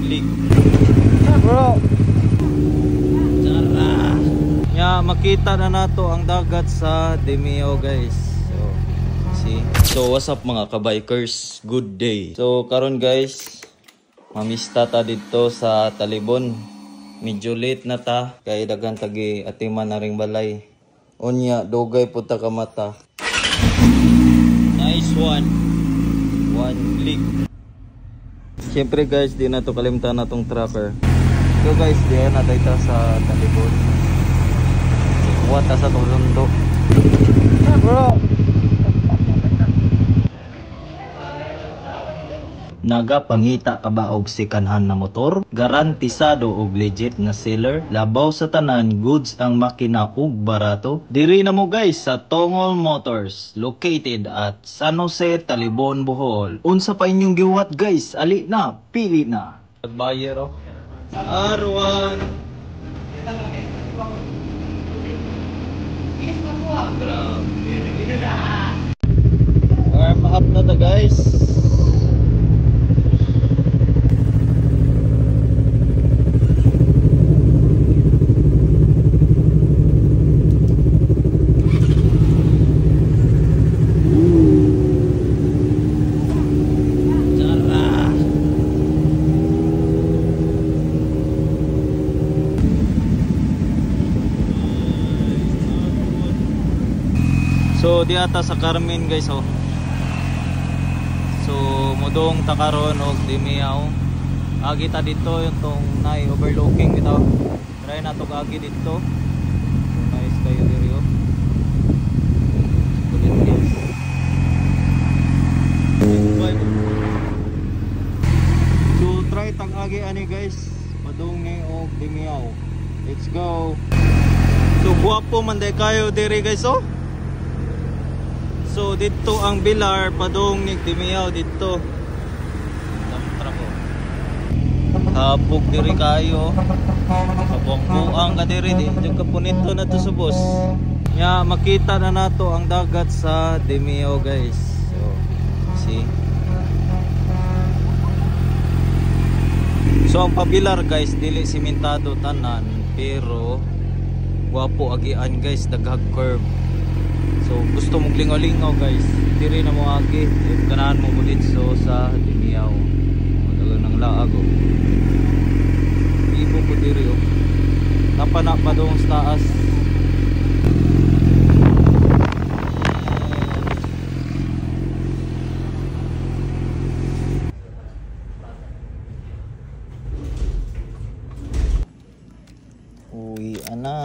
leak. Bro. Tara. Ya, makita na nato ang dagat sa Demeo, guys. So, see. So, what's up mga kabikers? Good day. So, karon guys, mamista ta dito sa Talibon. Medyo late na ta kay daghan tagi atiman na ring balay. Unya, dugay po ta ka mata. Nice one. One click. Siyempre guys, di na to kalimtan na tong trapper. So guys, di na tayo sa Talibon. Kuha ta sa tulundo. Bro! Nagapangita ka ba og sikanhan na motor? Garantisado og legit na seller? Labaw sa tanan, goods ang makina ug barato? Diri na mo guys sa Tongol Motors, located at San Jose, Talibon, Bohol. Unsa pa inyong giwat guys? Ali na, pili na. Pagbayer oh. R1. Warm up na ta guys. So di ata sa Carmen guys oh. So mudong takaron og Demeo. Agi ta dito yung tong nai overlooking bitaw. Try na to agi dito. So nice kayo diri oh. Kulit guys. So try tang agi ani guys. Padung ni og Demeo. Let's go. So guwapo man day kayo diri guys oh. So dito ang Bilar padung ni Demeo dito. Tamtra ko. Habog diri kayo. Kabuang-buang ka diri di jud kapunito na to sa boss. Ya makita na nato ang dagat sa Demeo guys. So see. So ang pabilar guys dili simentado tanan pero guwapo agian guys daghag curve. So gusto mong lingaw-lingaw guys, diri na mo agi, ganahan mo ulit so sa Demeo. Madalang nang laag oh. Ibo ko diri oh. Napana pa doon sa taas. Uwi ana.